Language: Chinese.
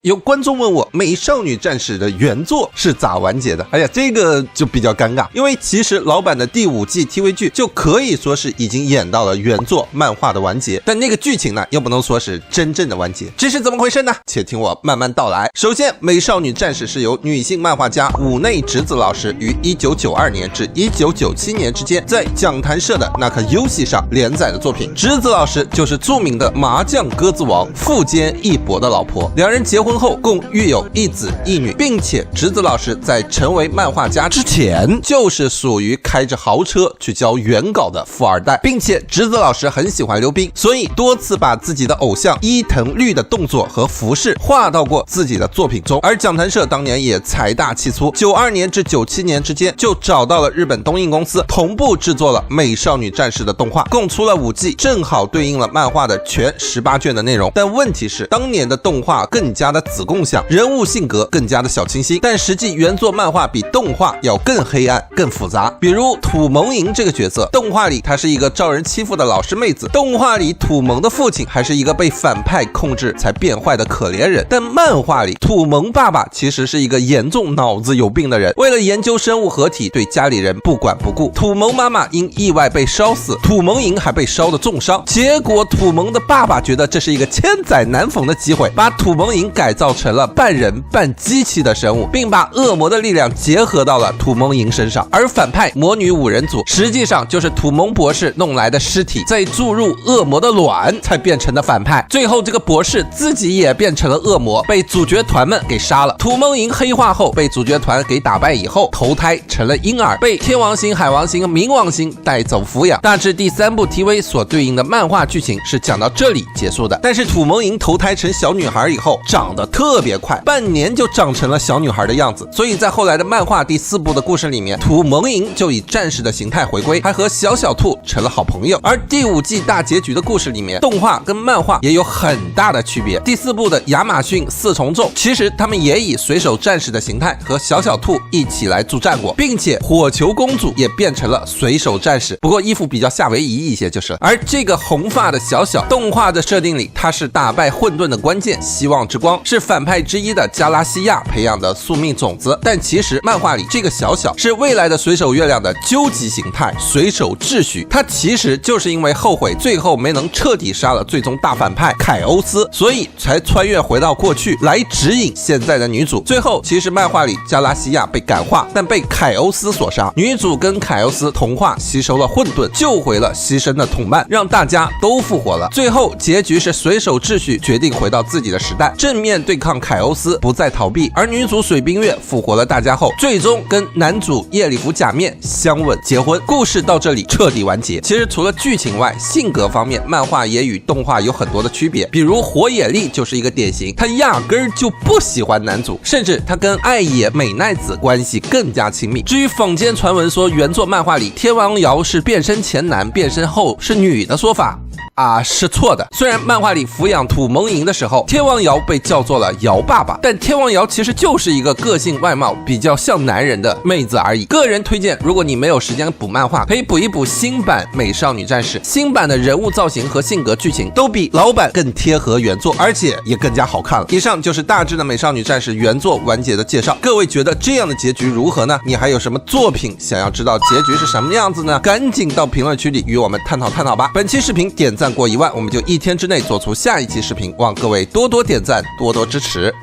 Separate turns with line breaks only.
有观众问我《美少女战士》的原作是咋完结的？哎呀，这个就比较尴尬，因为其实老版的第5季 TV 剧就可以说是已经演到了原作漫画的完结，但那个剧情呢，又不能说是真正的完结，这是怎么回事呢？且听我慢慢道来。首先，《美少女战士》是由女性漫画家武内直子老师于1992年至1997年之间在讲谈社的那颗游戏上连载的作品。直子老师就是著名的麻将鸽子王富坚义博的老婆，两人结婚后共育有1子1女，并且直子老师在成为漫画家之前就是属于开着豪车去交原稿的富二代，并且直子老师很喜欢溜冰，所以多次把自己的偶像伊藤绿的动作和服饰画到过自己的作品中。而讲谈社当年也财大气粗，92年至97年之间就找到了日本东映公司，同步制作了《美少女战士》的动画，共出了5季，正好对应了漫画的全18卷的内容。但问题是，当年的动画更加的子供向，人物性格更加的小清新，但实际原作漫画比动画要更黑暗更复杂。比如土萌莹这个角色，动画里她是一个招人欺负的老实妹子，动画里土萌的父亲还是一个被反派控制才变坏的可怜人，但漫画里土萌爸爸其实是一个严重脑子有病的人，为了研究生物合体对家里人不管不顾，土萌妈妈因意外被烧死，土萌莹还被烧得重伤，结果土萌的爸爸觉得这是一个千载难逢的机会，把土萌莹改造成了半人半机器的生物，并把恶魔的力量结合到了土萌莹身上。而反派魔女5人组实际上就是土萌博士弄来的尸体，再注入恶魔的卵才变成的反派。最后这个博士自己也变成了恶魔，被主角团们给杀了。土萌莹黑化后被主角团给打败以后，投胎成了婴儿，被天王星、海王星、冥王星带走抚养。大致第3部 TV 所对应的漫画剧情是讲到这里结束的。但是土萌莹投胎成小女孩以后长得特别快，半年就长成了小女孩的样子，所以在后来的漫画第4部的故事里面，土萌莹就以战士的形态回归，还和小小兔成了好朋友。而第5季大结局的故事里面，动画跟漫画也有很大的区别。第4部的亚马逊4重奏，其实他们也以水手战士的形态和小小兔一起来助战过，并且火球公主也变成了水手战士，不过衣服比较夏威夷一些就是了。而这个红发的小小，动画的设定里她是打败混沌的关键，希望之光，是反派之一的加拉西亚培养的宿命种子。但其实漫画里这个小小是未来的水手月亮的究极形态，水手秩序。他其实就是因为后悔最后没能彻底杀了最终大反派凯欧斯，所以才穿越回到过去来指引现在的女主。最后其实漫画里加拉西亚被感化，但被凯欧斯所杀，女主跟凯欧斯同化，吸收了混沌，救回了牺牲的同伴，让大家都复活了。最后结局是水手秩序决定回到自己的时代，正面对抗凯欧斯，不再逃避。而女主水冰月复活了大家后，最终跟男主夜礼服假面相吻结婚，故事到这里彻底完结。其实除了剧情外，性格方面漫画也与动画有很多的区别，比如火野丽就是一个典型，她压根儿就不喜欢男主，甚至她跟爱野美奈子关系更加亲密。至于坊间传闻说原作漫画里天王瑶是变身前男变身后是女的说法是错的。虽然漫画里抚养土萌莹的时候，天王瑶被叫做了瑶爸爸，但天王瑶其实就是一个个性外貌比较像男人的妹子而已。个人推荐，如果你没有时间补漫画，可以补一补新版《美少女战士》，新版的人物造型和性格剧情都比老版更贴合原作，而且也更加好看了。以上就是大致的《美少女战士》原作完结的介绍。各位觉得这样的结局如何呢？你还有什么作品想要知道结局是什么样子呢？赶紧到评论区里与我们探讨探讨吧。本期视频点赞过1万，我们就1天之内做出下一期视频，望各位多多点赞，多多支持。